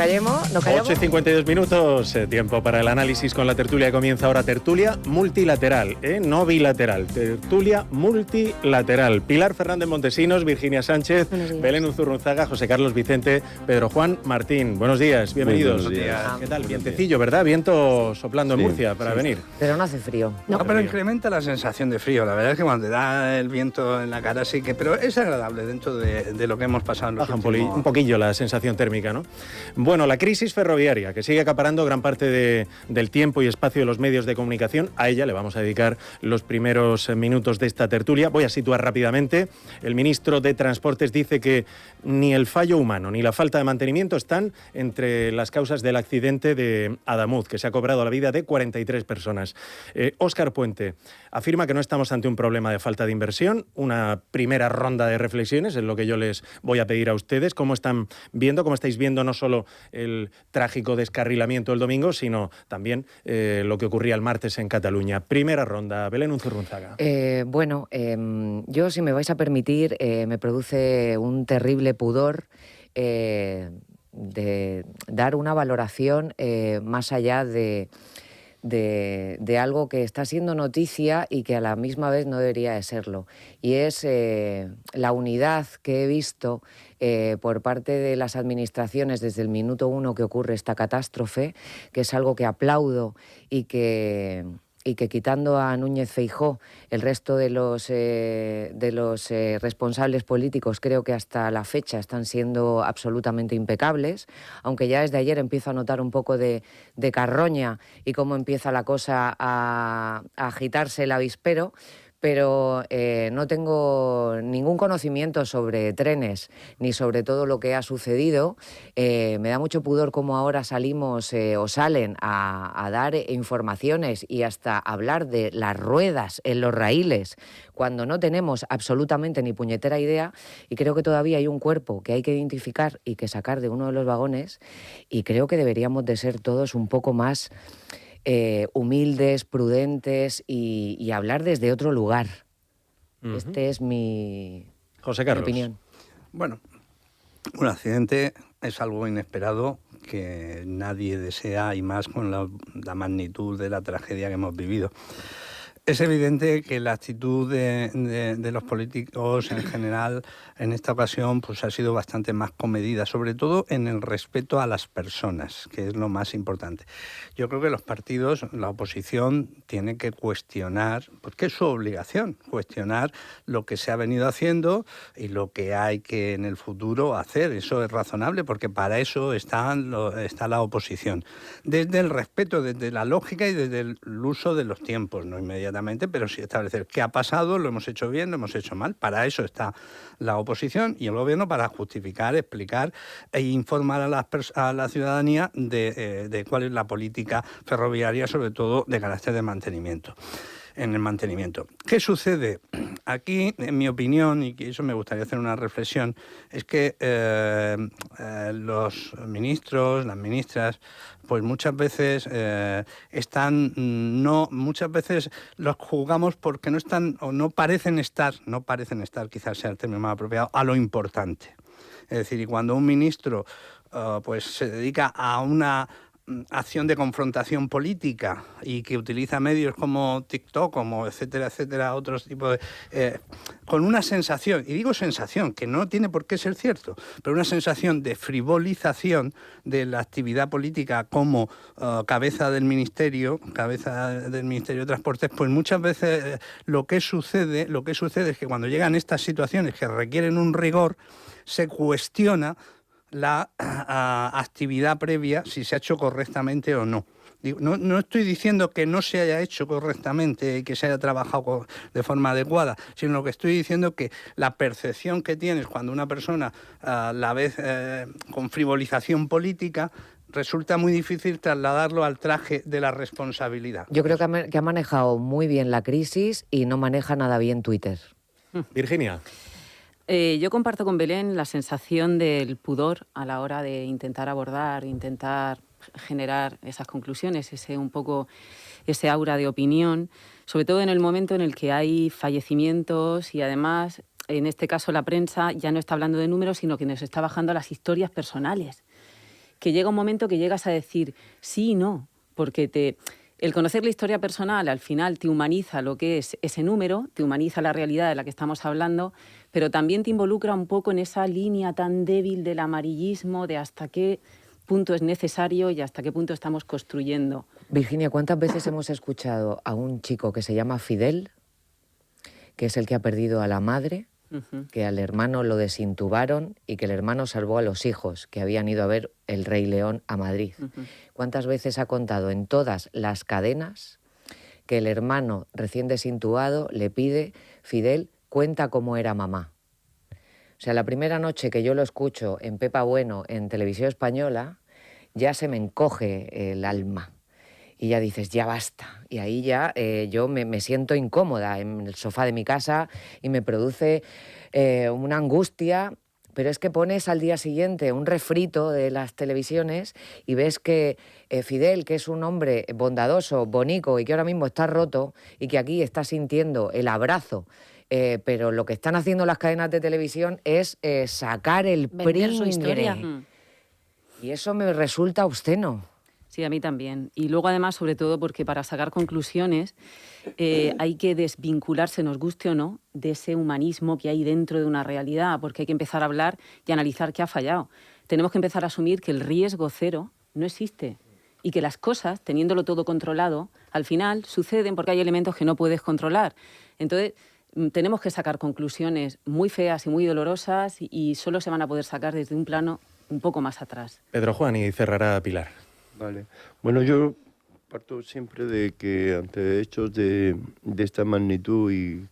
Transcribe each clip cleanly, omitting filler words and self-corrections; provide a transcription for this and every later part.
callemos. 8:52 minutos, tiempo para el análisis con la tertulia. Comienza ahora tertulia multilateral, no bilateral, tertulia multilateral. Pilar Fernández Montesinos, Virginia Sánchez, Belén Unzurrunzaga, José Carlos Vicente, Pedro Juan Martín. Buenos días, bienvenidos. Buenos días. ¿Qué tal? Vientecillo, ¿verdad? Viento soplando en Murcia para venir. Pero no hace frío. No, pero incrementa la sensación de frío. La verdad es que cuando te da el viento en la cara sí que... Pero es agradable dentro de lo que hemos pasado en los últimos... un poquillo la sensación térmica, ¿no? Bueno, la crisis ferroviaria, que sigue acaparando gran parte del tiempo y espacio de los medios de comunicación, a ella le vamos a dedicar los primeros minutos de esta tertulia. Voy a situar rápidamente. El ministro de Transportes dice que ni el fallo humano ni la falta de mantenimiento están entre las causas del accidente de Adamuz, que se ha cobrado la vida de 43 personas. Óscar Puente afirma que no estamos ante un problema de falta de inversión. Una primera ronda de reflexiones es lo que yo les voy a pedir a ustedes. ¿Cómo estáis viendo no solo el trágico descarrilamiento del domingo, sino también lo que ocurría el martes en Cataluña? Primera ronda, Belén Unzurrunzaga. Yo, si me vais a permitir, me produce un terrible pudor de dar una valoración más allá de algo que está siendo noticia y que a la misma vez no debería de serlo. Y es la unidad que he visto por parte de las administraciones desde el minuto 1 que ocurre esta catástrofe, que es algo que aplaudo y que quitando a Núñez Feijóo, el resto de los responsables políticos creo que hasta la fecha están siendo absolutamente impecables, aunque ya desde ayer empiezo a notar un poco de carroña y cómo empieza la cosa a agitarse el avispero. Pero no tengo ningún conocimiento sobre trenes ni sobre todo lo que ha sucedido. Me da mucho pudor cómo ahora salimos o salen a dar informaciones y hasta hablar de las ruedas en los raíles cuando no tenemos absolutamente ni puñetera idea, y creo que todavía hay un cuerpo que hay que identificar y que sacar de uno de los vagones, y creo que deberíamos de ser todos un poco más humildes, prudentes y hablar desde otro lugar. Este es mi opinión. Bueno, un accidente es algo inesperado que nadie desea, y más con la magnitud de la tragedia que hemos vivido. Es evidente que la actitud de los políticos en general en esta ocasión pues ha sido bastante más comedida, sobre todo en el respeto a las personas, que es lo más importante. Yo creo que los partidos, la oposición, tiene que cuestionar, porque es su obligación, cuestionar lo que se ha venido haciendo y lo que hay que en el futuro hacer. Eso es razonable, porque para eso está la oposición. Desde el respeto, desde la lógica y desde el uso de los tiempos, no inmediatamente, pero sí establecer qué ha pasado, lo hemos hecho bien, lo hemos hecho mal. Para eso está la oposición y el gobierno, para justificar, explicar e informar a la ciudadanía de cuál es la política ferroviaria, sobre todo de carácter de mantenimiento. En el mantenimiento. ¿Qué sucede? Aquí, en mi opinión, y que eso me gustaría hacer una reflexión, es que los ministros, las ministras, pues muchas veces muchas veces los juzgamos porque no están o no parecen estar, quizás sea el término más apropiado, a lo importante. Es decir, y cuando un ministro pues se dedica a una acción de confrontación política y que utiliza medios como TikTok, como etcétera, otros tipos de... con una sensación, y digo sensación, que no tiene por qué ser cierto, pero una sensación de frivolización de la actividad política como cabeza del Ministerio de Transportes, pues muchas veces lo que sucede es que cuando llegan estas situaciones que requieren un rigor, se cuestiona la actividad previa, si se ha hecho correctamente o no. No estoy diciendo que no se haya hecho correctamente y que se haya trabajado de forma adecuada, sino lo que estoy diciendo es que la percepción que tienes cuando una persona la ves con frivolización política, resulta muy difícil trasladarlo al traje de la responsabilidad. Yo creo que ha manejado muy bien la crisis y no maneja nada bien Twitter. Virginia. Yo comparto con Belén la sensación del pudor a la hora de intentar abordar, intentar generar esas conclusiones, ese aura de opinión, sobre todo en el momento en el que hay fallecimientos y además, en este caso, la prensa ya no está hablando de números, sino que nos está bajando a las historias personales. que llega un momento que llegas a decir sí y no, porque el conocer la historia personal al final te humaniza lo que es ese número, te humaniza la realidad de la que estamos hablando, pero también te involucra un poco en esa línea tan débil del amarillismo, de hasta qué punto es necesario y hasta qué punto estamos construyendo. Virginia, ¿cuántas veces hemos escuchado a un chico que se llama Fidel, que es el que ha perdido a la madre, que al hermano lo desintubaron y que el hermano salvó a los hijos que habían ido a ver El Rey León a Madrid? ¿Cuántas veces ha contado en todas las cadenas que el hermano recién desintubado le pide: Fidel, cuenta cómo era mamá? O sea, la primera noche que yo lo escucho en Pepa Bueno, en Televisión Española, ya se me encoge el alma. Y ya dices, ya basta. Y ahí ya yo me siento incómoda en el sofá de mi casa y me produce una angustia. Pero es que pones al día siguiente un refrito de las televisiones y ves que Fidel, que es un hombre bondadoso, bonito y que ahora mismo está roto y que aquí está sintiendo el abrazo, pero lo que están haciendo las cadenas de televisión es sacar el vender su historia. Y eso me resulta obsceno. Sí, a mí también. Y luego, además, sobre todo, porque para sacar conclusiones hay que desvincularse, nos guste o no, de ese humanismo que hay dentro de una realidad, porque hay que empezar a hablar y analizar qué ha fallado. Tenemos que empezar a asumir que el riesgo cero no existe y que las cosas, teniéndolo todo controlado, al final suceden porque hay elementos que no puedes controlar. Entonces, tenemos que sacar conclusiones muy feas y muy dolorosas y solo se van a poder sacar desde un plano un poco más atrás. Pedro Juan, y cerrará Pilar. Vale. Bueno, yo parto siempre de que ante hechos de esta magnitud y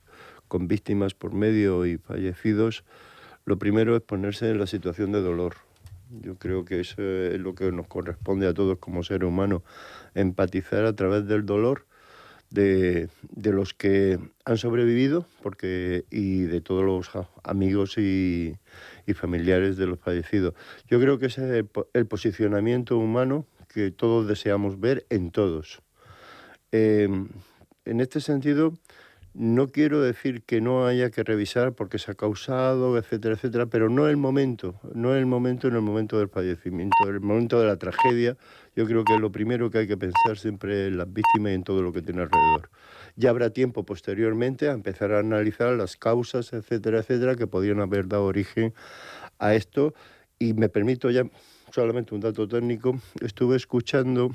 con víctimas por medio y fallecidos, lo primero es ponerse en la situación de dolor. Yo creo que eso es lo que nos corresponde a todos como seres humanos, empatizar a través del dolor de los que han sobrevivido y de todos los amigos y familiares de los fallecidos. Yo creo que ese es el posicionamiento humano que todos deseamos ver en todos. En este sentido, no quiero decir que no haya que revisar porque se ha causado, etcétera, etcétera, pero no es el momento en el momento del fallecimiento, en el momento de la tragedia. Yo creo que lo primero que hay que pensar siempre es en las víctimas y en todo lo que tiene alrededor. Ya habrá tiempo posteriormente a empezar a analizar las causas, etcétera, etcétera, que podrían haber dado origen a esto. Y me permito ya solamente un dato técnico. Estuve escuchando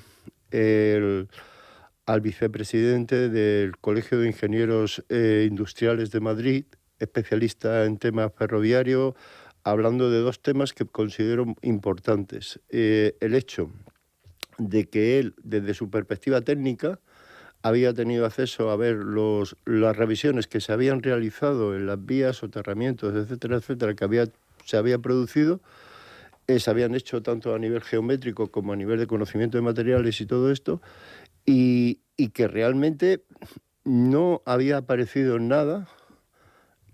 al vicepresidente del Colegio de Ingenieros Industriales de Madrid, especialista en temas ferroviarios, hablando de dos temas que considero importantes. El hecho de que él, desde su perspectiva técnica, había tenido acceso a ver las revisiones que se habían realizado en las vías, soterramientos, etcétera, etcétera, que se había producido. Se habían hecho tanto a nivel geométrico como a nivel de conocimiento de materiales y todo esto, y que realmente no había aparecido nada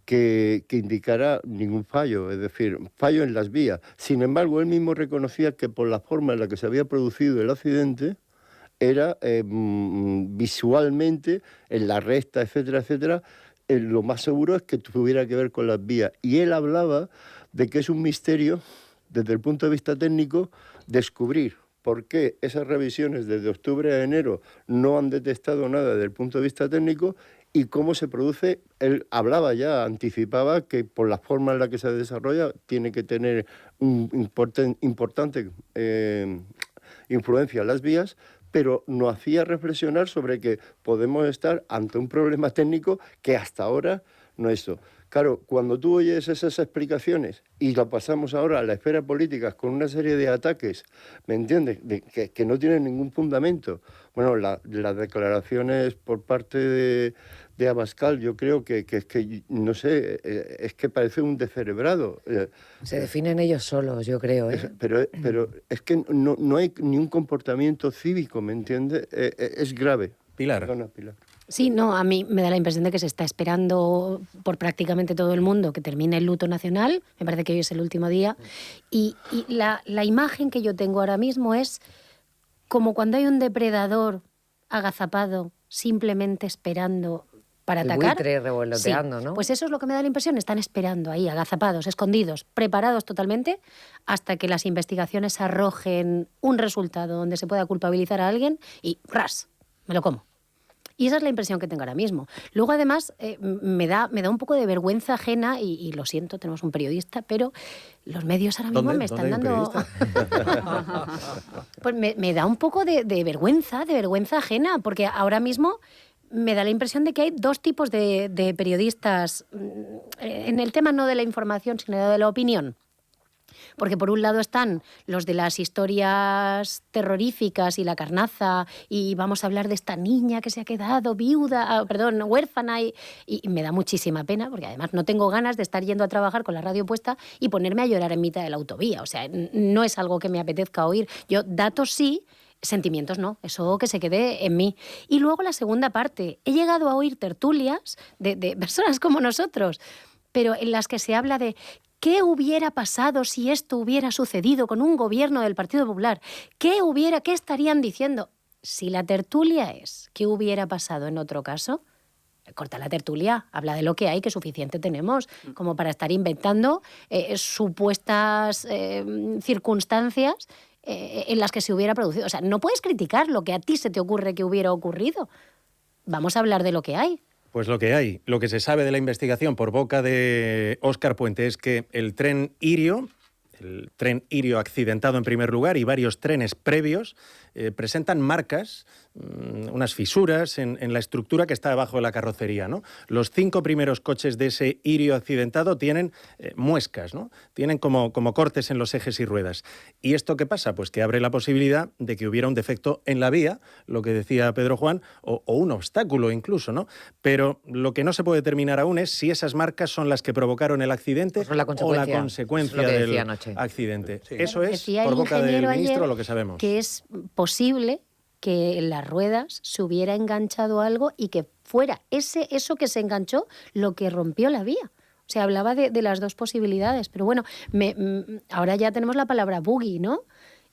que indicara ningún fallo, es decir, fallo en las vías. Sin embargo, él mismo reconocía que por la forma en la que se había producido el accidente, era visualmente, en la recta, etcétera, etcétera, lo más seguro es que tuviera que ver con las vías. Y él hablaba de que es un misterio, desde el punto de vista técnico, descubrir por qué esas revisiones desde octubre a enero no han detectado nada desde el punto de vista técnico y cómo se produce. Él hablaba ya, anticipaba que por la forma en la que se desarrolla tiene que tener un importante influencia en las vías, pero nos hacía reflexionar sobre que podemos estar ante un problema técnico que hasta ahora no es eso. Claro, cuando tú oyes esas explicaciones y lo pasamos ahora a la esfera política con una serie de ataques, ¿me entiendes?, que no tienen ningún fundamento. Bueno, las declaraciones por parte de Abascal, yo creo que es que, no sé, es que parece un descerebrado. Se definen ellos solos, yo creo, ¿eh? Pero es que no hay ni un comportamiento cívico, ¿me entiendes? Es grave. Pilar. Perdona, Pilar. Sí, no, a mí me da la impresión de que se está esperando por prácticamente todo el mundo que termine el luto nacional. Me parece que hoy es el último día. Y la imagen que yo tengo ahora mismo es como cuando hay un depredador agazapado simplemente esperando para el atacar. buitre revoloteando, sí, ¿no? Pues eso es lo que me da la impresión, están esperando ahí, agazapados, escondidos, preparados totalmente, hasta que las investigaciones arrojen un resultado donde se pueda culpabilizar a alguien y ¡ras!, me lo como. Y esa es la impresión que tengo ahora mismo. Luego, además, me da un poco de vergüenza ajena, y lo siento, tenemos un periodista, pero los medios ahora mismo me están dando... Pues me da un poco de vergüenza ajena, porque ahora mismo me da la impresión de que hay dos tipos de periodistas en el tema no de la información, sino de la opinión. Porque por un lado están los de las historias terroríficas y la carnaza, y vamos a hablar de esta niña que se ha quedado huérfana, y me da muchísima pena, porque además no tengo ganas de estar yendo a trabajar con la radio puesta y ponerme a llorar en mitad de la autovía. O sea, no es algo que me apetezca oír. Yo, datos sí, sentimientos no, eso que se quede en mí. Y luego la segunda parte, he llegado a oír tertulias de personas como nosotros, pero en las que se habla de ¿qué hubiera pasado si esto hubiera sucedido con un gobierno del Partido Popular? ¿Qué estarían diciendo? Si la tertulia es ¿qué hubiera pasado en otro caso? Corta la tertulia, habla de lo que hay, que suficiente tenemos, como para estar inventando supuestas circunstancias en las que se hubiera producido. O sea, no puedes criticar lo que a ti se te ocurre que hubiera ocurrido. Vamos a hablar de lo que hay. Pues lo que hay, lo que se sabe de la investigación por boca de Óscar Puente es que el tren Irio accidentado en primer lugar y varios trenes previos presentan marcas, unas fisuras en la estructura que está debajo de la carrocería, ¿no? Los 5 primeros coches de ese Irio accidentado tienen muescas, ¿no? Tienen como cortes en los ejes y ruedas. ¿Y esto qué pasa? Pues que abre la posibilidad de que hubiera un defecto en la vía, lo que decía Pedro Juan, o un obstáculo incluso, ¿no? Pero lo que no se puede determinar aún es si esas marcas son las que provocaron el accidente o la consecuencia del accidente. Sí. Eso es, por boca del ministro, lo que sabemos. Que es posible que en las ruedas se hubiera enganchado algo y que fuera eso que se enganchó lo que rompió la vía. O sea, hablaba de las dos posibilidades. Pero bueno, ahora ya tenemos la palabra buggy, ¿no?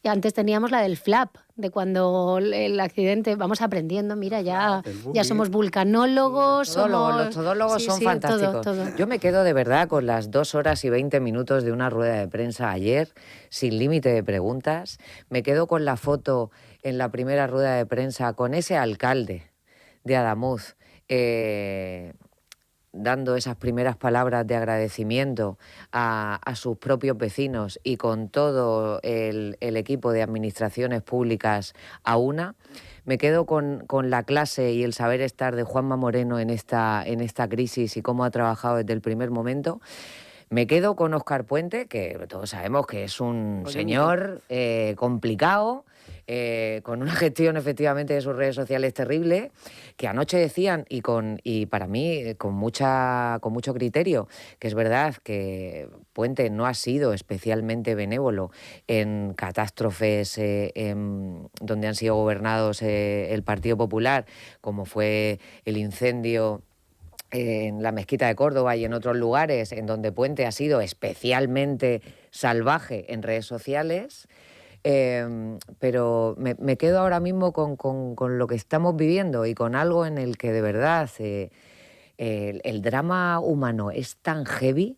Y antes teníamos la del flap, de cuando el accidente... Vamos aprendiendo, mira, ya somos vulcanólogos. Los todólogos son fantásticos. Todo. Yo me quedo de verdad con las 2 horas y 20 minutos de una rueda de prensa ayer, sin límite de preguntas. Me quedo con la foto en la primera rueda de prensa con ese alcalde de Adamuz, dando esas primeras palabras de agradecimiento a sus propios vecinos y con todo el equipo de administraciones públicas a una. Me quedo con la clase y el saber estar de Juanma Moreno en esta crisis y cómo ha trabajado desde el primer momento. Me quedo con Óscar Puente, que todos sabemos que es un señor complicado, con una gestión efectivamente de sus redes sociales terrible, que anoche decían, y para mí con mucho criterio, que es verdad que Puente no ha sido especialmente benévolo en catástrofes donde han sido gobernados el Partido Popular, como fue el incendio en la Mezquita de Córdoba y en otros lugares en donde Puente ha sido especialmente salvaje en redes sociales. Pero me quedo ahora mismo con lo que estamos viviendo y con algo en el que de verdad el drama humano es tan heavy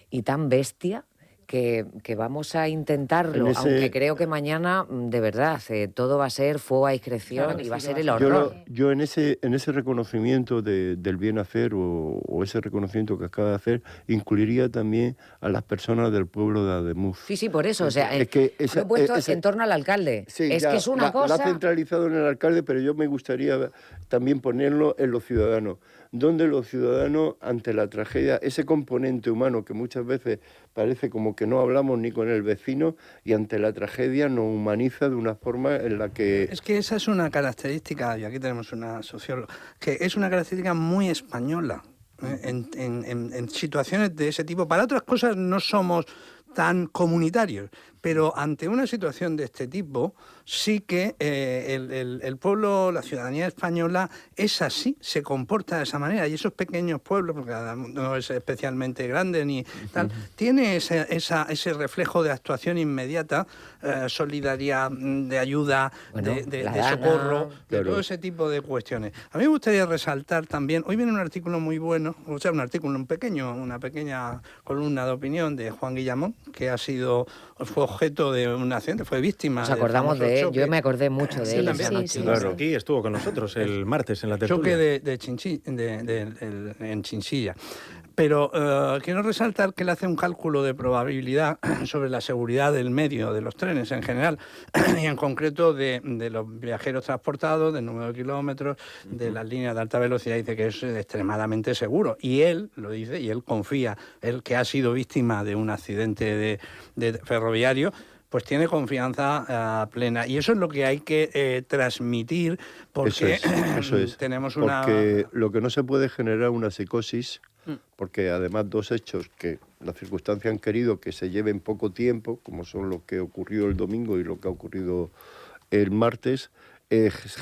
y tan bestia que vamos a intentarlo, aunque creo que mañana, de verdad, todo va a ser fuego a discreción y va a ser el horror. Yo en ese reconocimiento del bien hacer o ese reconocimiento que acaba de hacer, incluiría también a las personas del pueblo de Ademuz. Sí, por eso, o sea, lo he puesto en torno al alcalde. Sí, es que es una cosa... Lo ha centralizado en el alcalde, pero yo me gustaría también ponerlo en los ciudadanos, donde los ciudadanos, ante la tragedia, ese componente humano que muchas veces parece como que no hablamos ni con el vecino, y ante la tragedia nos humaniza de una forma en la que... Es que esa es una característica, y aquí tenemos una socióloga, que es una característica muy española. En situaciones de ese tipo. Para otras cosas no somos tan comunitarios. Pero ante una situación de este tipo, sí que el pueblo, la ciudadanía española es así, se comporta de esa manera. Y esos pequeños pueblos, porque no es especialmente grande ni tal, tiene ese reflejo de actuación inmediata, solidaria, de ayuda, Bueno, de socorro, de todo ese tipo de cuestiones. A mí me gustaría resaltar también, hoy viene un artículo muy bueno, o sea, una pequeña columna de opinión de Juan Guillamón, que fue objeto de un accidente, fue víctima. Nos acordamos de él, yo me acordé mucho de él esa noche. Claro, aquí estuvo con nosotros el martes en la tertulia. Choque en Chinchilla. Pero quiero resaltar que él hace un cálculo de probabilidad sobre la seguridad del medio, de los trenes en general, y en concreto de los viajeros transportados, del número de kilómetros, de las líneas de alta velocidad. Dice que es extremadamente seguro. Y él lo dice, y él confía, él que ha sido víctima de un accidente de ferroviario, pues tiene confianza plena. Y eso es lo que hay que transmitir, porque eso es. Tenemos porque lo que no se puede generar una psicosis, porque además dos hechos que las circunstancias han querido que se lleven poco tiempo, como son lo que ocurrió el domingo y lo que ha ocurrido el martes,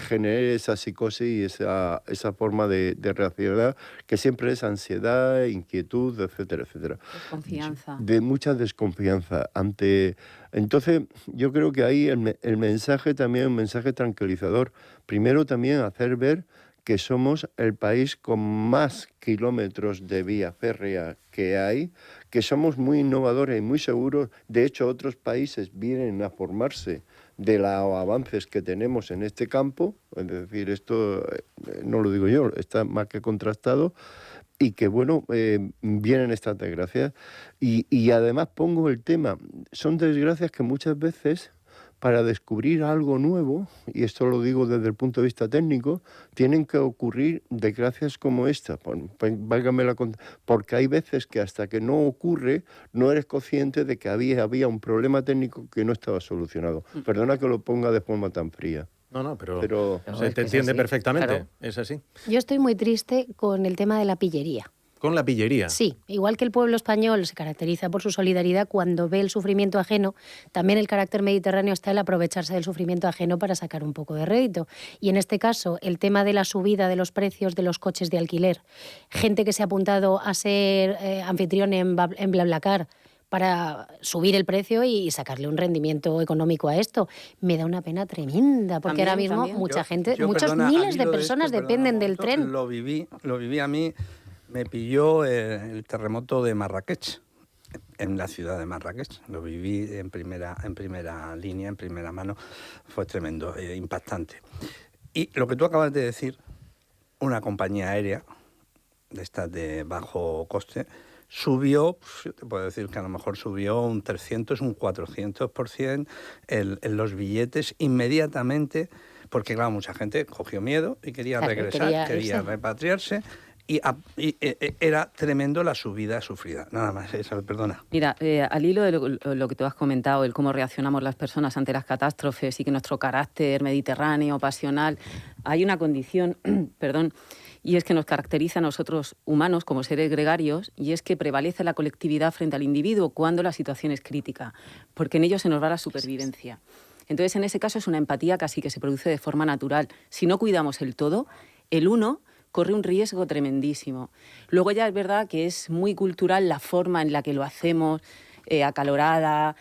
genere esa psicosis y esa forma de reaccionar, que siempre es ansiedad, inquietud, etcétera, etcétera. Desconfianza. De mucha desconfianza. Entonces, yo creo que ahí el mensaje también es un mensaje tranquilizador. Primero también hacer ver que somos el país con más kilómetros de vía férrea que hay, que somos muy innovadores y muy seguros. De hecho, otros países vienen a formarse de los avances que tenemos en este campo. Es decir, esto no lo digo yo, está más que contrastado. Y que, bueno, vienen estas desgracias. Y además pongo el tema, son desgracias que muchas veces, para descubrir algo nuevo, y esto lo digo desde el punto de vista técnico, tienen que ocurrir desgracias como esta. Porque hay veces que hasta que no ocurre, no eres consciente de que había un problema técnico que no estaba solucionado. Perdona que lo ponga de forma tan fría. No, pero se te entiende perfectamente, claro. Es así. Yo estoy muy triste con el tema de la pillería. Con la pillería. Sí, igual que el pueblo español se caracteriza por su solidaridad cuando ve el sufrimiento ajeno, también el carácter mediterráneo está en aprovecharse del sufrimiento ajeno para sacar un poco de rédito. Y en este caso, el tema de la subida de los precios de los coches de alquiler, gente que se ha apuntado a ser anfitrión en BlaBlaCar para subir el precio y sacarle un rendimiento económico a esto. Me da una pena tremenda, porque ahora mismo mucha gente, muchos miles de personas dependen del tren. Lo viví a mí. Me pilló el terremoto de Marrakech, en la ciudad de Marrakech. Lo viví en primera línea, en primera mano. Fue tremendo, impactante. Y lo que tú acabas de decir, una compañía aérea, de estas de bajo coste, subió, yo te puedo decir que a lo mejor subió un 300, un 400% en los billetes inmediatamente, porque claro, mucha gente cogió miedo y quería regresar, quería repatriarse. Y era tremendo la subida sufrida. Nada más, Isabel, perdona. Mira, al hilo de lo que tú has comentado, el cómo reaccionamos las personas ante las catástrofes y que nuestro carácter mediterráneo, pasional, hay una condición, perdón, y es que nos caracteriza a nosotros humanos como seres gregarios, y es que prevalece la colectividad frente al individuo cuando la situación es crítica, porque en ello se nos va la supervivencia. Entonces, en ese caso es una empatía casi que se produce de forma natural. Si no cuidamos el todo, el uno corre un riesgo tremendísimo. Luego ya es verdad que es muy cultural la forma en la que lo hacemos, acalorada,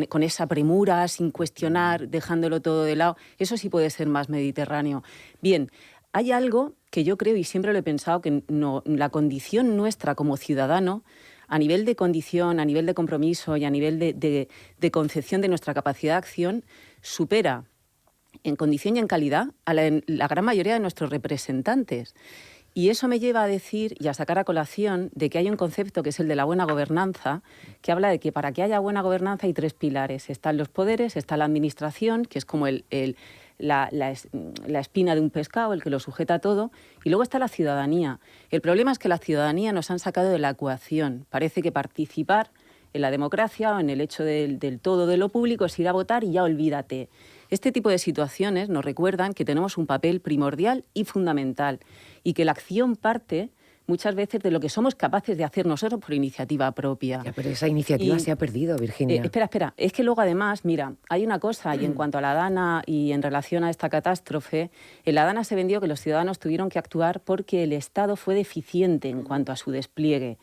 con esa premura, sin cuestionar, dejándolo todo de lado. Eso sí puede ser más mediterráneo. Bien, hay algo que yo creo, y siempre lo he pensado, que la condición nuestra como ciudadano, a nivel de condición, a nivel de compromiso y a nivel de concepción de nuestra capacidad de acción, supera en condición y en calidad a la gran mayoría de nuestros representantes. Y eso me lleva a decir y a sacar a colación de que hay un concepto que es el de la buena gobernanza, que habla de que para que haya buena gobernanza hay tres pilares. Están los poderes, está la administración, que es como la espina de un pescado, el que lo sujeta todo, y luego está la ciudadanía. El problema es que la ciudadanía nos han sacado de la ecuación. Parece que participar en la democracia o en el hecho del todo de lo público es ir a votar y ya olvídate. Este tipo de situaciones nos recuerdan que tenemos un papel primordial y fundamental y que la acción parte muchas veces de lo que somos capaces de hacer nosotros por iniciativa propia. Ya, pero esa iniciativa se ha perdido, Virginia. Espera. Es que luego además, mira, hay una cosa, y en cuanto a la Dana y en relación a esta catástrofe, en la Dana se vendió que los ciudadanos tuvieron que actuar porque el Estado fue deficiente en cuanto a su despliegue.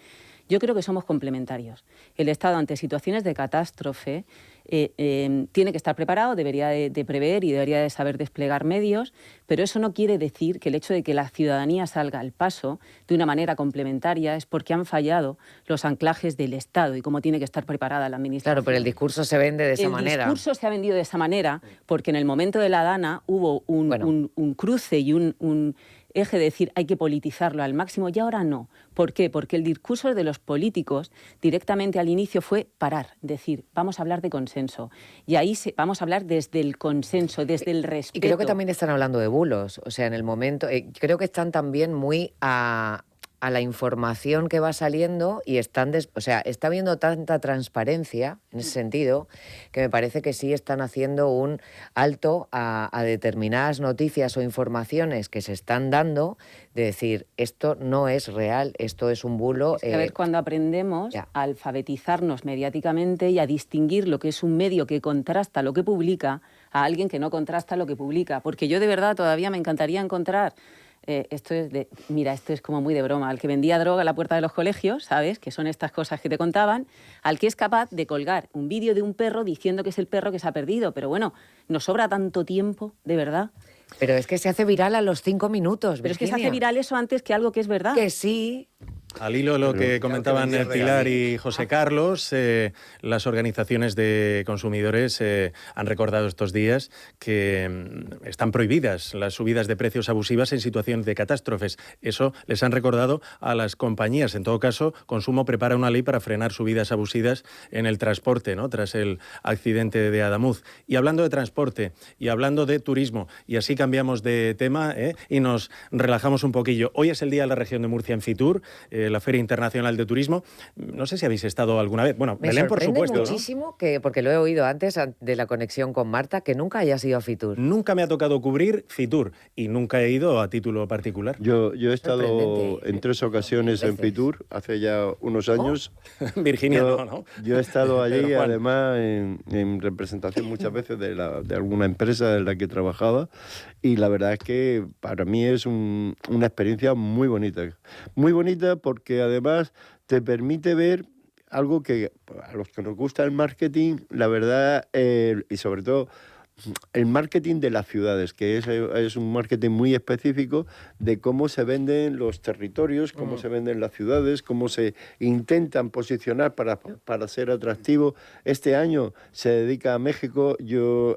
Yo creo que somos complementarios. El Estado, ante situaciones de catástrofe, tiene que estar preparado, debería de prever y debería de saber desplegar medios, pero eso no quiere decir que el hecho de que la ciudadanía salga al paso de una manera complementaria es porque han fallado los anclajes del Estado y cómo tiene que estar preparada la administración. Claro, pero el discurso se vende de esa manera. El discurso se ha vendido de esa manera porque en el momento de la Dana hubo un cruce y un eje de decir hay que politizarlo al máximo y ahora no. ¿Por qué? Porque el discurso de los políticos directamente al inicio fue parar, decir vamos a hablar de consenso y ahí vamos a hablar desde el consenso, desde el respeto. Y creo que también están hablando de bulos, o sea, en el momento, creo que están también muy a la información que va saliendo y está habiendo tanta transparencia en ese sentido que me parece que sí están haciendo un alto a determinadas noticias o informaciones que se están dando de decir esto no es real, esto es un bulo. Es que a ver, cuando aprendemos a alfabetizarnos mediáticamente y a distinguir lo que es un medio que contrasta lo que publica a alguien que no contrasta lo que publica, porque yo de verdad todavía me encantaría encontrar esto es como muy de broma, al que vendía droga a la puerta de los colegios, ¿sabes? Que son estas cosas que te contaban, al que es capaz de colgar un vídeo de un perro diciendo que es el perro que se ha perdido. Pero bueno, nos sobra tanto tiempo, de verdad. Pero es que se hace viral a los 5 minutos, Virginia. Pero es que se hace viral eso antes que algo que es verdad. Que sí. Al hilo de lo que comentaban Pilar y José Carlos, las organizaciones de consumidores han recordado estos días que están prohibidas las subidas de precios abusivas en situaciones de catástrofes. Eso les han recordado a las compañías. En todo caso, Consumo prepara una ley para frenar subidas abusivas en el transporte, ¿no?, tras el accidente de Adamuz. Y hablando de transporte y hablando de turismo, y así cambiamos de tema y nos relajamos un poquillo. Hoy es el Día de la Región de Murcia en Fitur, la Feria Internacional de Turismo. No sé si habéis estado alguna vez. Bueno, Belén, por supuesto. Me sorprende muchísimo, porque lo he oído antes de la conexión con Marta, que nunca hayas ido a Fitur. Nunca me ha tocado cubrir Fitur y nunca he ido a título particular. Yo he estado en 3 ocasiones en Fitur, hace ya unos años. Virginia, no. Yo he estado allí, además, en representación muchas veces de alguna empresa en la que trabajaba, y la verdad es que para mí es una experiencia muy bonita. Muy bonita porque además te permite ver algo que a los que nos gusta el marketing, la verdad, y sobre todo el marketing de las ciudades, que es un marketing muy específico de cómo se venden los territorios, cómo se venden las ciudades, cómo se intentan posicionar para ser atractivo. Este año se dedica a México.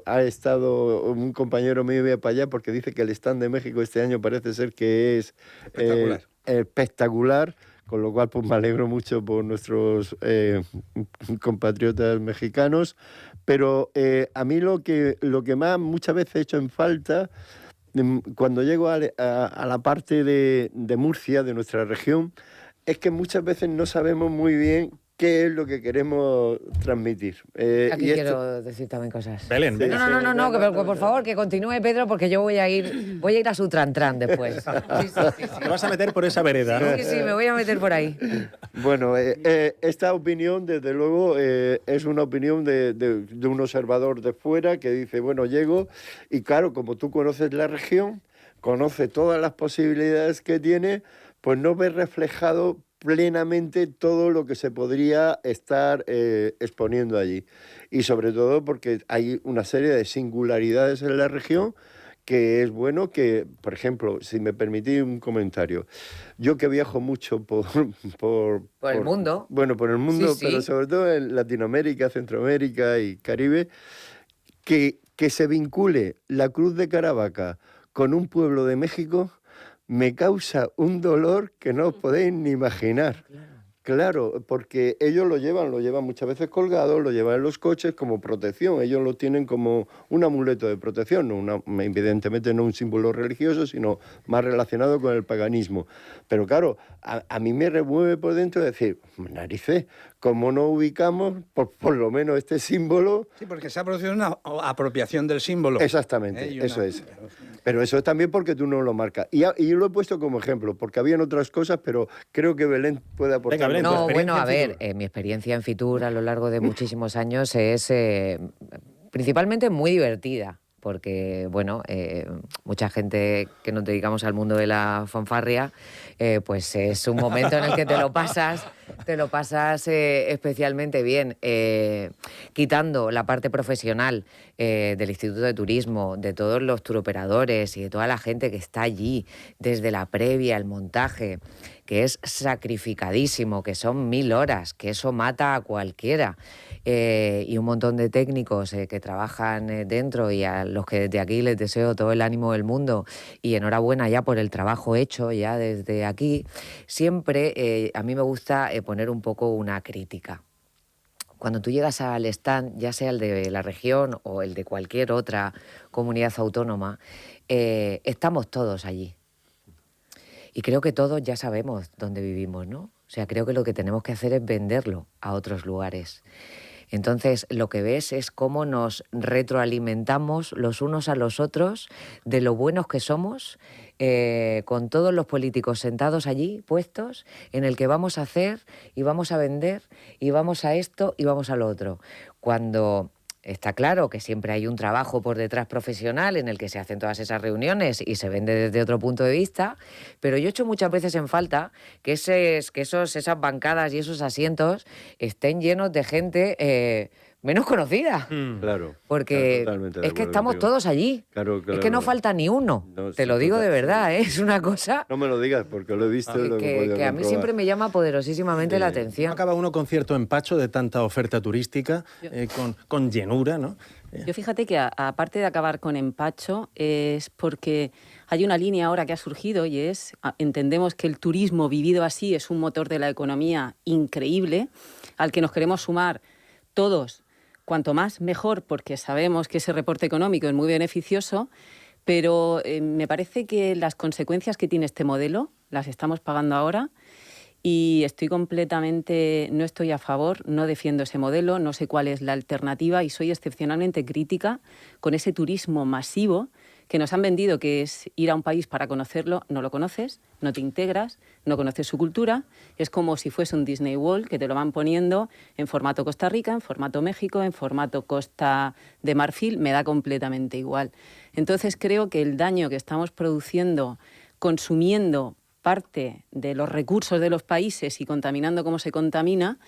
Ha estado un compañero mío para allá porque dice que el stand de México este año parece ser que es espectacular. Con lo cual, pues me alegro mucho por nuestros compatriotas mexicanos. Pero a mí lo que más muchas veces he hecho en falta, cuando llego a la parte de Murcia, de nuestra región, es que muchas veces no sabemos muy bien qué es lo que queremos transmitir. Aquí quiero decir también cosas. Belén. Sí, no, que por favor, que continúe Pedro, porque yo voy a ir a su trantrán después. Sí. Te vas a meter por esa vereda, ¿no? Sí, me voy a meter por ahí. Bueno, esta opinión, desde luego, es una opinión de un observador de fuera que dice, bueno, llego y claro, como tú conoces la región, conoces todas las posibilidades que tiene, pues no ves reflejado plenamente todo lo que se podría estar exponiendo allí. Y sobre todo porque hay una serie de singularidades en la región que es bueno que, por ejemplo, si me permitís un comentario, yo que viajo mucho por el mundo. Bueno, por el mundo, Sí. pero sobre todo en Latinoamérica, Centroamérica y Caribe, que se vincule la Cruz de Caravaca con un pueblo de México me causa un dolor que no os podéis ni imaginar. Claro, porque ellos lo llevan muchas veces colgado, lo llevan en los coches como protección. Ellos lo tienen como un amuleto de protección, evidentemente no un símbolo religioso, sino más relacionado con el paganismo. Pero claro, a mí me remueve por dentro decir, narices, ¿cómo no ubicamos por lo menos este símbolo? Sí, porque se ha producido una apropiación del símbolo. Exactamente, eso es. Pero eso es también porque tú no lo marcas. Y yo lo he puesto como ejemplo, porque habían otras cosas, pero creo que Belén puede aportar. Venga, Belén, tu No, experiencia bueno, a en ver, Fitur. mi experiencia en Fitur a lo largo de muchísimos años es principalmente muy divertida, porque, bueno, mucha gente que nos dedicamos al mundo de la fanfarria, pues es un momento en el que te lo pasas especialmente bien, quitando la parte profesional del Instituto de Turismo, de todos los turoperadores y de toda la gente que está allí, desde la previa, el montaje, que es sacrificadísimo, que son 1000 horas, que eso mata a cualquiera, y un montón de técnicos que trabajan dentro, y a los que desde aquí les deseo todo el ánimo del mundo y enhorabuena ya por el trabajo hecho ya desde aquí. Siempre a mí me gusta poner un poco una crítica. Cuando tú llegas al stand, ya sea el de la región o el de cualquier otra comunidad autónoma, estamos todos allí. Y creo que todos ya sabemos dónde vivimos, ¿no? O sea, creo que lo que tenemos que hacer es venderlo a otros lugares. Entonces, lo que ves es cómo nos retroalimentamos los unos a los otros de lo buenos que somos, con todos los políticos sentados allí, puestos, en el que vamos a hacer y vamos a vender y vamos a esto y vamos a lo otro. Cuando está claro que siempre hay un trabajo por detrás profesional en el que se hacen todas esas reuniones y se vende desde otro punto de vista, pero yo echo muchas veces en falta que esas bancadas y esos asientos estén llenos de gente menos conocida. Claro. Porque totalmente de es que acuerdo estamos contigo. todos allí. Claro, Es que no falta ni uno. No, Te sí, lo digo de total, verdad, sí. Es una cosa No me lo digas porque lo he visto y lo he podido que a mí comprobar. siempre me llama poderosísimamente la ¿No atención. acaba uno con cierto empacho de tanta oferta turística, con llenura, ¿no? Yo fíjate que aparte de acabar con empacho, es porque hay una línea ahora que ha surgido y entendemos que el turismo vivido así es un motor de la economía increíble, al que nos queremos sumar todos, cuanto más mejor, porque sabemos que ese reporte económico es muy beneficioso, pero me parece que las consecuencias que tiene este modelo las estamos pagando ahora. Y no estoy a favor, no defiendo ese modelo, no sé cuál es la alternativa y soy excepcionalmente crítica con ese turismo masivo que nos han vendido, que es ir a un país para conocerlo, no lo conoces, no te integras, no conoces su cultura, es como si fuese un Disney World que te lo van poniendo en formato Costa Rica, en formato México, en formato Costa de Marfil, me da completamente igual. Entonces creo que el daño que estamos produciendo consumiendo parte de los recursos de los países y contaminando como se contamina,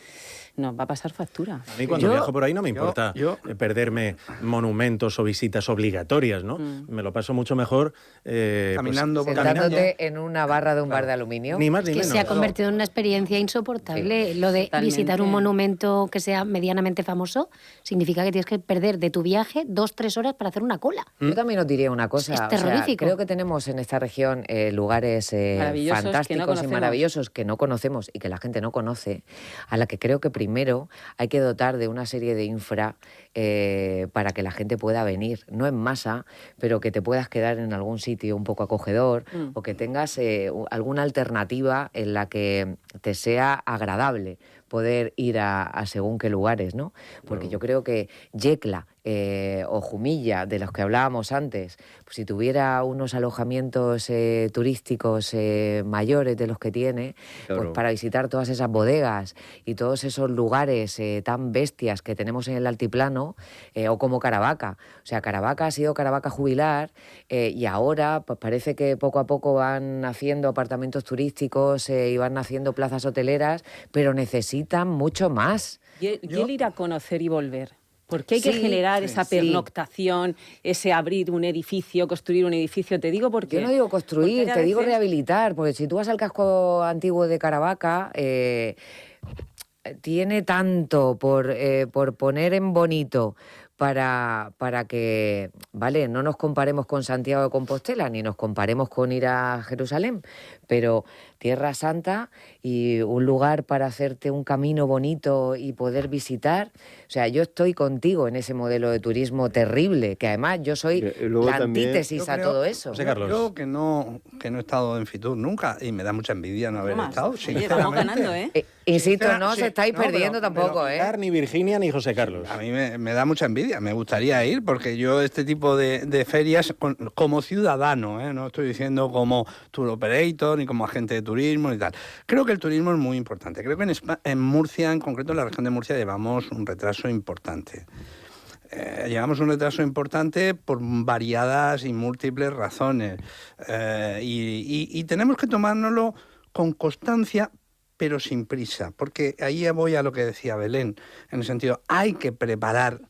nos va a pasar factura. A mí cuando viajo por ahí no me importa perderme monumentos o visitas obligatorias, ¿no? Me lo paso mucho mejor Caminando por Sentándote en una barra de un bar de aluminio. Ni más ni Que menos. se ha convertido en una experiencia insoportable. Lo de Totalmente. visitar un monumento que sea medianamente famoso significa que tienes que perder de tu viaje 2-3 horas para hacer una cola. Yo también os diría una cosa. Es o sea, terrorífico. creo que tenemos en esta región lugares Maravillosos que no fantásticos y conocemos. maravillosos que no conocemos y que la gente no conoce, a la que creo que primero hay que dotar de una serie de infra para que la gente pueda venir. No en masa, pero que te puedas quedar en algún sitio un poco acogedor o que tengas alguna alternativa en la que te sea agradable poder ir a según qué lugares, ¿no? Porque yo creo que Yecla o Jumilla, de los que hablábamos antes, pues si tuviera unos alojamientos turísticos mayores de los que tiene, Claro. pues para visitar todas esas bodegas y todos esos lugares tan bestias que tenemos en el altiplano, o como Caravaca. O sea, Caravaca ha sido Caravaca jubilar y ahora pues parece que poco a poco van haciendo apartamentos turísticos y van haciendo plazas hoteleras, pero necesitan mucho más. Y el ir a conocer y volver. Porque hay que Sí, generar esa sí. pernoctación, ese abrir un edificio, construir un edificio. Te digo porque... Yo no digo construir, porque a te digo veces- rehabilitar, porque si tú vas al casco antiguo de Caravaca, tiene tanto por poner en bonito para que, vale, no nos comparemos con Santiago de Compostela ni nos comparemos con ir a Jerusalén, pero Tierra Santa y un lugar para hacerte un camino bonito y poder visitar. O sea, yo estoy contigo en ese modelo de turismo terrible, que además yo soy la antítesis a todo eso. José Carlos. Yo que no he estado en Fitur nunca y me da mucha envidia no haber estado. Oye, estamos ganando, ¿eh? Insisto, no os estáis no, perdiendo tampoco, ¿eh? Ni Virginia ni José Carlos. A mí me da mucha envidia, me gustaría ir, porque yo este tipo de ferias, como ciudadano, no estoy diciendo como tour operator, ni como agente de turismo, ni tal. Creo que el turismo es muy importante. Creo que en Murcia, en concreto en la región de Murcia, llevamos un retraso importante. Llevamos un retraso importante por variadas y múltiples razones. Y tenemos que tomárnoslo con constancia, pero sin prisa, porque ahí voy a lo que decía Belén, en el sentido, hay que preparar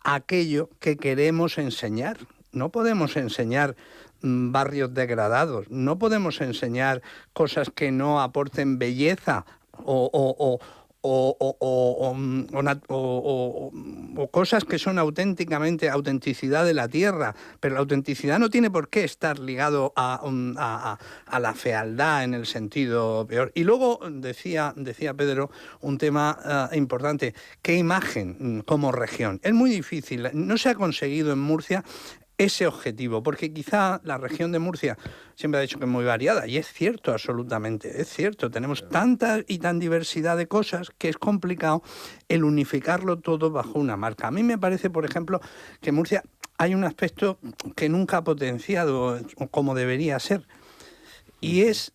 aquello que queremos enseñar. No podemos enseñar barrios degradados, no podemos enseñar cosas que no aporten belleza o cosas que son auténticamente autenticidad de la tierra, pero la autenticidad no tiene por qué estar ligado a la fealdad en el sentido peor. Y luego decía Pedro un tema importante, ¿qué imagen como región? Es muy difícil, no se ha conseguido en Murcia ese objetivo, porque quizá la región de Murcia siempre ha dicho que es muy variada, y es cierto, absolutamente, es cierto, tenemos tanta y tan diversidad de cosas que es complicado el unificarlo todo bajo una marca. A mí me parece, por ejemplo, que en Murcia hay un aspecto que nunca ha potenciado como debería ser, y es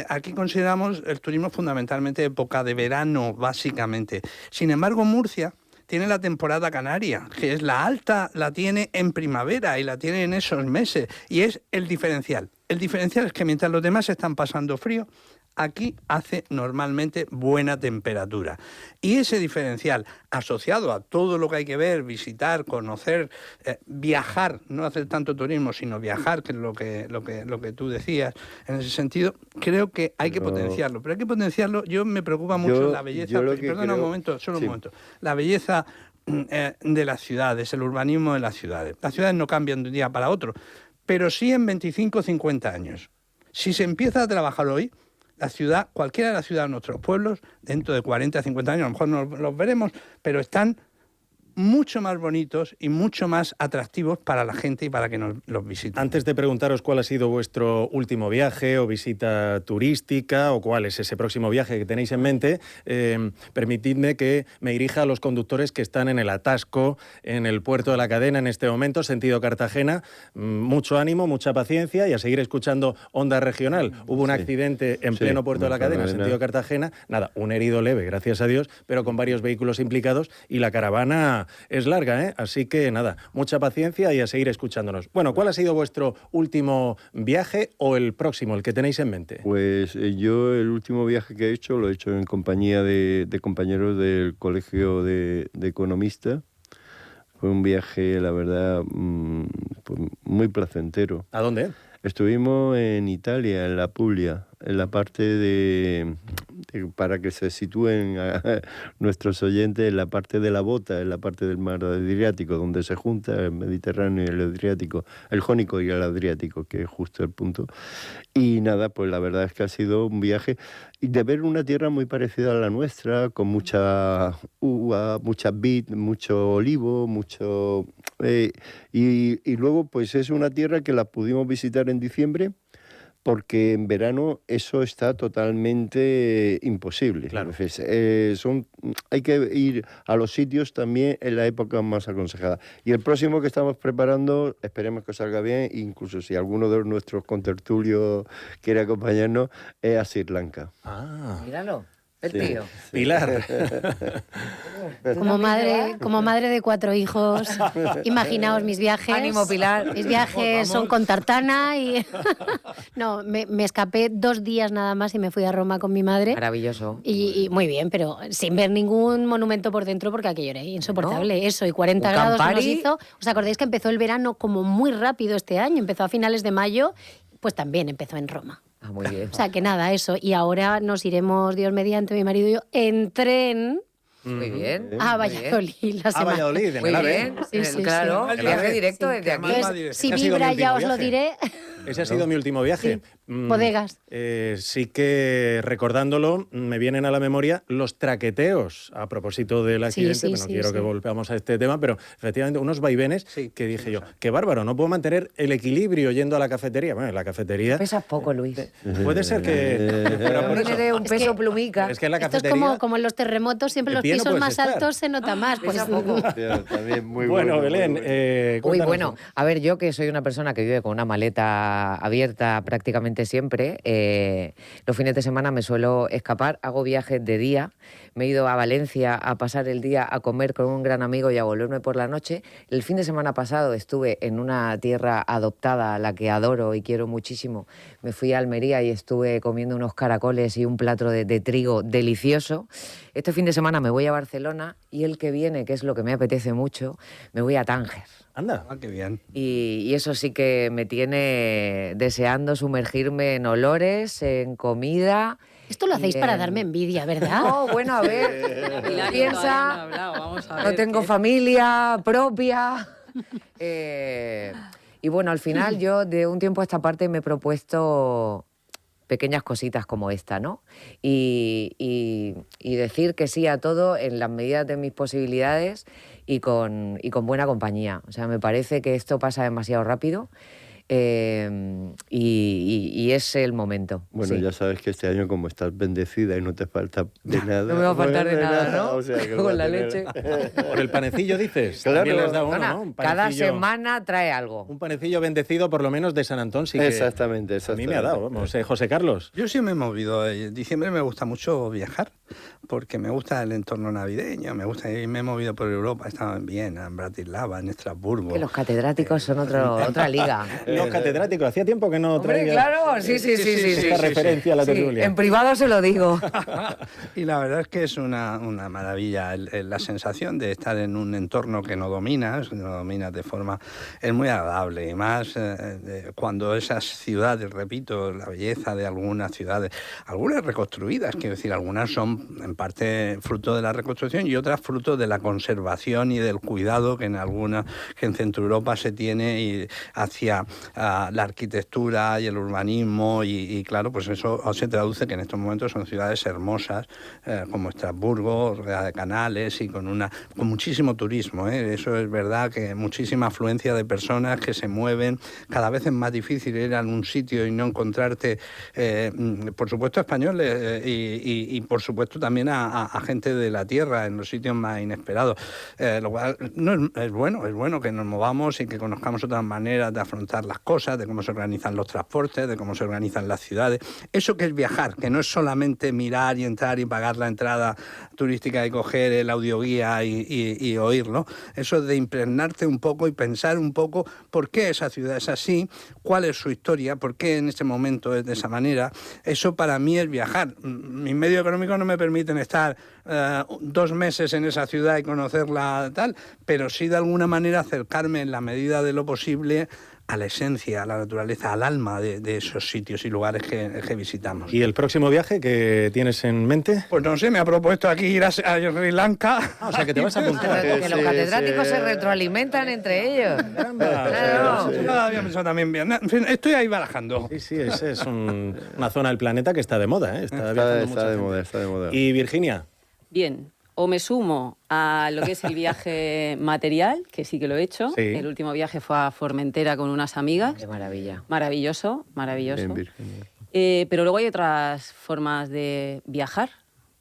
aquí consideramos el turismo fundamentalmente época de verano, básicamente. Sin embargo, Murcia tiene la temporada canaria, que es la alta, la tiene en primavera y la tiene en esos meses, y es el diferencial. El diferencial es que mientras los demás están pasando frío, aquí hace normalmente buena temperatura. Y ese diferencial, asociado a todo lo que hay que ver, visitar, conocer, viajar, no hacer tanto turismo, sino viajar, que es lo que tú decías, en ese sentido, creo que hay que potenciarlo. Pero hay que potenciarlo, me preocupa mucho la belleza. Perdona un momento, solo un momento. La belleza de las ciudades, el urbanismo de las ciudades. Las ciudades no cambian de un día para otro, pero sí en 25 o 50 años. Si se empieza a trabajar hoy, la ciudad, cualquiera de las ciudades de nuestros pueblos, dentro de 40 o 50 años, a lo mejor no los veremos, pero están mucho más bonitos y mucho más atractivos para la gente y para que nos los visiten. Antes de preguntaros cuál ha sido vuestro último viaje o visita turística o cuál es ese próximo viaje que tenéis en mente, permitidme que me dirija a los conductores que están en el atasco en el puerto de la Cadena en este momento, sentido Cartagena. Mucho ánimo, mucha paciencia y a seguir escuchando Onda Regional. Hubo un accidente en pleno puerto de la Cadena, sentido Cartagena. Nada, un herido leve, gracias a Dios, pero con varios vehículos implicados y la caravana es larga, ¿eh? Así que nada, mucha paciencia y a seguir escuchándonos. Bueno, ¿cuál ha sido vuestro último viaje o el próximo, el que tenéis en mente? Pues yo el último viaje que he hecho lo he hecho en compañía de compañeros del Colegio de Economistas. Fue un viaje, la verdad, pues muy placentero. ¿A dónde? Estuvimos en Italia, en la Puglia, en la parte para que se sitúen nuestros oyentes, en la parte de la Bota, en la parte del mar Adriático, donde se junta el Mediterráneo y el Adriático, el Jónico y el Adriático, que es justo el punto. Y nada, pues la verdad es que ha sido un viaje y de ver una tierra muy parecida a la nuestra, con mucha uva, mucha vid, mucho olivo, mucho... y luego pues es una tierra que la pudimos visitar en diciembre, porque en verano eso está totalmente imposible. Claro. Hay que ir a los sitios también en la época más aconsejada. Y el próximo que estamos preparando, esperemos que salga bien, incluso si alguno de nuestros contertulios quiere acompañarnos, es a Sri Lanka. Ah, míralo. El tío. Sí. Pilar. Como madre de 4 hijos, imaginaos mis viajes. Ánimo, Pilar. Mis viajes son con tartana y... No, me escapé 2 días nada más y me fui a Roma con mi madre. Maravilloso. Y muy bien, pero sin ver ningún monumento por dentro porque aquello era insoportable. ¿No? Eso, y 40 ¿Un grados Campari? nos hizo. ¿Os acordáis que empezó el verano como muy rápido este año? Empezó a finales de mayo, pues también empezó en Roma. Ah, muy bien. O sea, que nada, eso. Y ahora nos iremos, Dios mediante, mi marido y yo, en tren... Muy bien. A Valladolid la semana. Valladolid, en Muy el AVE. bien. Sí, claro, sí. el viaje directo desde aquí. Entonces, si Ese ha sido mi vibra último ya os lo viaje. diré. Ese ha sido mi último viaje. Bodegas. Sí que recordándolo me vienen a la memoria los traqueteos a propósito del accidente, no quiero que volvamos a este tema, pero efectivamente unos vaivenes que dije yo, qué bárbaro, no puedo mantener el equilibrio yendo a la cafetería. Bueno, en la cafetería... Pesas poco, Luis. Puede ser que... Tiene un peso plumica. Es que en la Esto cafetería... es como en los terremotos, siempre los pisos más altos se nota más. Pues, También muy bueno, Belén, Uy, bueno, a ver, yo que soy una persona que vive con una maleta abierta prácticamente siempre, los fines de semana me suelo escapar, hago viajes de día, me he ido a Valencia a pasar el día a comer con un gran amigo y a volverme por la noche. El fin de semana pasado estuve en una tierra adoptada, a la que adoro y quiero muchísimo. Me fui a Almería y estuve comiendo unos caracoles y un plato de trigo delicioso. Este fin de semana me voy a Barcelona y el que viene, que es lo que me apetece mucho, me voy a Tánger. Anda. Qué bien. Y eso sí que me tiene deseando sumergirme en olores, en comida. Esto lo hacéis para darme envidia, ¿verdad? No, bueno, a ver, piensa, no tengo familia propia. Y bueno, al final yo de un tiempo a esta parte me he propuesto pequeñas cositas como esta, ¿no? Y decir que sí a todo en las medidas de mis posibilidades y con buena compañía. O sea, me parece que esto pasa demasiado rápido. Y es el momento. Bueno, sí. Ya sabes que este año, como estás bendecida y no te falta de nada... No me va a faltar de nada, ¿no? O sea, que con la leche. Por el panecillo, dices. Claro. También les da uno, Ana, ¿no? Un cada panecillo, semana trae algo. un panecillo bendecido, por lo menos de San Antón, sí que... Exactamente. A mí me ha dado, vamos, José Carlos. Yo sí me he movido. En diciembre me gusta mucho viajar, porque me gusta el entorno navideño, me gusta y me he movido por Europa. He estado en Viena, en Bratislava, en Estrasburgo. Que los catedráticos son otra liga. Los catedráticos, hacía tiempo que no Hombre, traía claro, sí. esta referencia a la tertulia. En privado se lo digo. Y la verdad es que es una maravilla la sensación de estar en un entorno que no dominas de forma... Es muy agradable, y más cuando esas ciudades, repito, la belleza de algunas ciudades, algunas reconstruidas, quiero decir, algunas son en parte fruto de la reconstrucción y otras fruto de la conservación y del cuidado que en Centro Europa se tiene y hacia la arquitectura y el urbanismo y claro, pues eso se traduce que en estos momentos son ciudades hermosas como Estrasburgo, rodeada de canales y con muchísimo turismo, Eso es verdad, que muchísima afluencia de personas que se mueven. Cada vez es más difícil ir a un sitio y no encontrarte, por supuesto, españoles y por supuesto también a gente de la tierra en los sitios más inesperados. Lo cual es bueno que nos movamos y que conozcamos otras maneras de afrontar las cosas, de cómo se organizan los transportes, de cómo se organizan las ciudades. Eso que es viajar, que no es solamente mirar y entrar y pagar la entrada turística y coger el audioguía y oírlo. Eso de impregnarte un poco y pensar un poco por qué esa ciudad es así, cuál es su historia, por qué en este momento es de esa manera. Eso para mí es viajar. Mis medios económicos no me permiten estar 2 meses en esa ciudad y conocerla tal, pero sí de alguna manera acercarme en la medida de lo posible a la esencia, a la naturaleza, al alma de esos sitios y lugares que visitamos. ¿Y el próximo viaje que tienes en mente? Pues no sé, me ha propuesto aquí ir a Sri Lanka. O sea, que te vas a apuntar. Que los catedráticos se retroalimentan entre ellos. Claro. Había pensado también bien. En fin, estoy ahí barajando. Sí, es una zona del planeta que está de moda, Está de moda. ¿Y Virginia? Bien, o me sumo a lo que es el viaje material, que sí que lo he hecho. Sí. El último viaje fue a Formentera con unas amigas. Qué maravilla. Maravilloso. Bien, Virginia. Pero luego hay otras formas de viajar,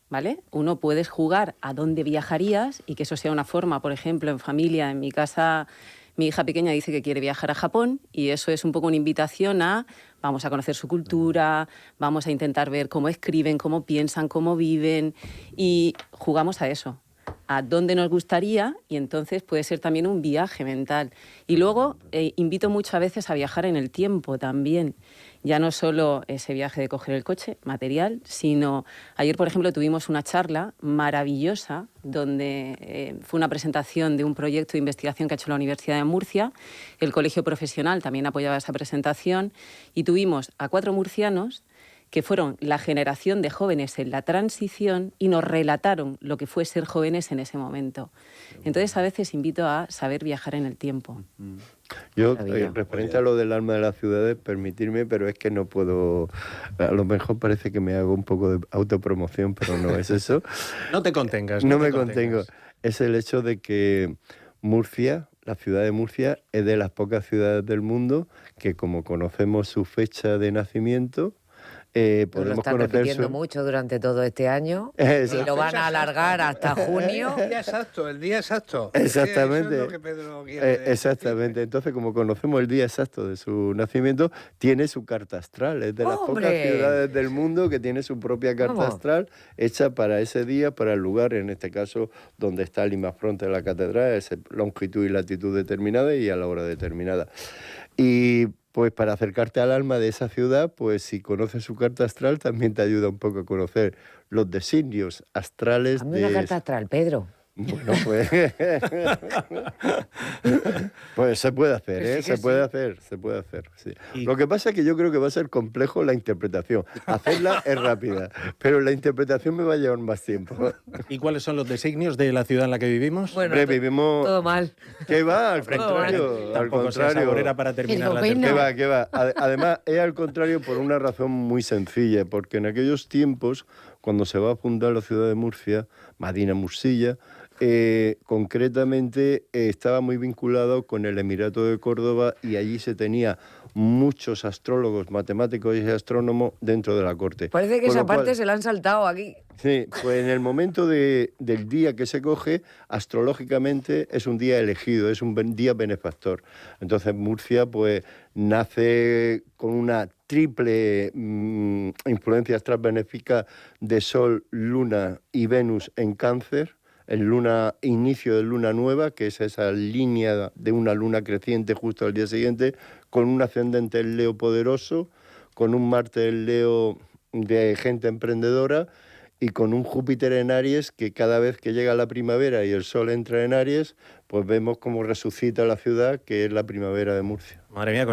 ¿vale? Uno puedes jugar a dónde viajarías y que eso sea una forma, por ejemplo, en familia, en mi casa... Mi hija pequeña dice que quiere viajar a Japón y eso es un poco una invitación a vamos a conocer su cultura, vamos a intentar ver cómo escriben, cómo piensan, cómo viven y jugamos a eso, a dónde nos gustaría y entonces puede ser también un viaje mental. Y luego invito mucho a veces a viajar en el tiempo también. Ya no solo ese viaje de coger el coche, material, sino ayer, por ejemplo, tuvimos una charla maravillosa donde fue una presentación de un proyecto de investigación que ha hecho la Universidad de Murcia. El Colegio Profesional también apoyaba esa presentación y tuvimos a 4 murcianos que fueron la generación de jóvenes en la transición y nos relataron lo que fue ser jóvenes en ese momento. Entonces, a veces invito a saber viajar en el tiempo. Yo, referente a lo del alma de las ciudades, permitirme, pero es que no puedo... A lo mejor parece que me hago un poco de autopromoción, pero no es eso. No te contengas. No me contengo. Es el hecho de que Murcia, la ciudad de Murcia, es de las pocas ciudades del mundo que, como conocemos su fecha de nacimiento, podemos lo están conocer repitiendo mucho durante todo este año y lo van a alargar hasta junio. El día exacto. Exactamente. Eso es lo que Pedro quiere exactamente. Entonces, como conocemos el día exacto de su nacimiento, tiene su carta astral. Es de las pocas ciudades del mundo que tiene su propia carta astral hecha para ese día, para el lugar, en este caso, donde está el imafronte de la catedral, es longitud y latitud determinada y a la hora determinada. Y pues para acercarte al alma de esa ciudad, pues si conoces su carta astral, también te ayuda un poco a conocer los designios astrales. Hazme una carta astral, Pedro. Bueno, pues se puede hacer, ¿eh? Se puede hacer, sí. Lo que pasa es que yo creo que va a ser complejo la interpretación. Hacerla es rápida, pero la interpretación me va a llevar más tiempo. ¿Y cuáles son los designios de la ciudad en la que vivimos? Bueno, vivimos... todo mal. ¿Qué va? Al contrario. Al contrario. Para terminar la tertulia. ¿Qué va? Además, es al contrario por una razón muy sencilla, porque en aquellos tiempos, cuando se va a fundar la ciudad de Murcia, Madina Mursilla, concretamente estaba muy vinculado con el Emirato de Córdoba y allí se tenía muchos astrólogos, matemáticos y astrónomos dentro de la corte. Parece que esa parte se la han saltado aquí. Sí, pues en el momento del día que se coge, astrológicamente es un día elegido, es un día benefactor. Entonces Murcia pues nace con una triple influencia astral benéfica de Sol, Luna y Venus en Cáncer, inicio de luna nueva, que es esa línea de una luna creciente justo al día siguiente, con un ascendente en Leo poderoso, con un Marte en Leo de gente emprendedora y con un Júpiter en Aries, que cada vez que llega la primavera y el Sol entra en Aries, pues vemos cómo resucita la ciudad, que es la primabera de Murcia. Madre mía,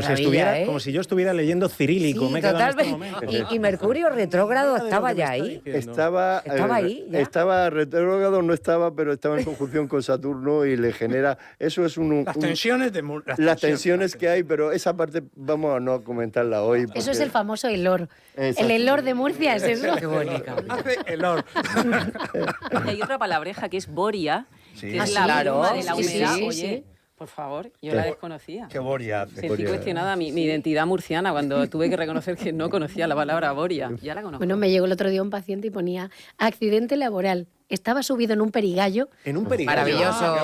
como si yo estuviera leyendo cirílico. Sí, me he quedado en este momento. Y Mercurio retrógrado estaba ya ahí. Estaba ahí ya. Estaba retrógrado, no estaba, pero estaba en conjunción con Saturno y le genera... Eso es las tensiones de Murcia. Las tensiones que hay, pero esa parte vamos a no comentarla hoy. Porque... Eso es el famoso Elor. El Elor de Murcia es eso. Qué bonito. Elor. Y hay otra palabreja que es boria, que es claro, la bruma de la sí, humedad. sí, Oye, sí. Por favor, yo la desconocía. ¿Qué boria hace? Sentí cuestionada mi identidad murciana cuando tuve que reconocer que no conocía la palabra boria. Ya la conozco. Bueno, me llegó el otro día un paciente y ponía accidente laboral. Estaba subido en un perigallo. En un perigallo. Maravilloso.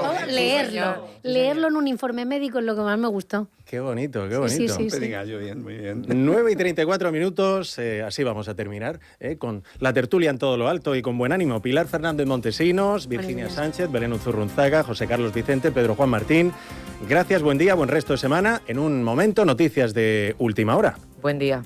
Leerlo en un informe médico es lo que más me gustó. Qué bonito, qué bonito. Sí. Perigallo, bien, muy bien. 9:34, así vamos a terminar, con la tertulia en todo lo alto y con buen ánimo. Pilar Fernández Montesinos, Virginia Sánchez, Belén Uzurrunzaga, José Carlos Vicente, Pedro Juan Martín. Gracias, buen día, buen resto de semana. En un momento, noticias de última hora. Buen día.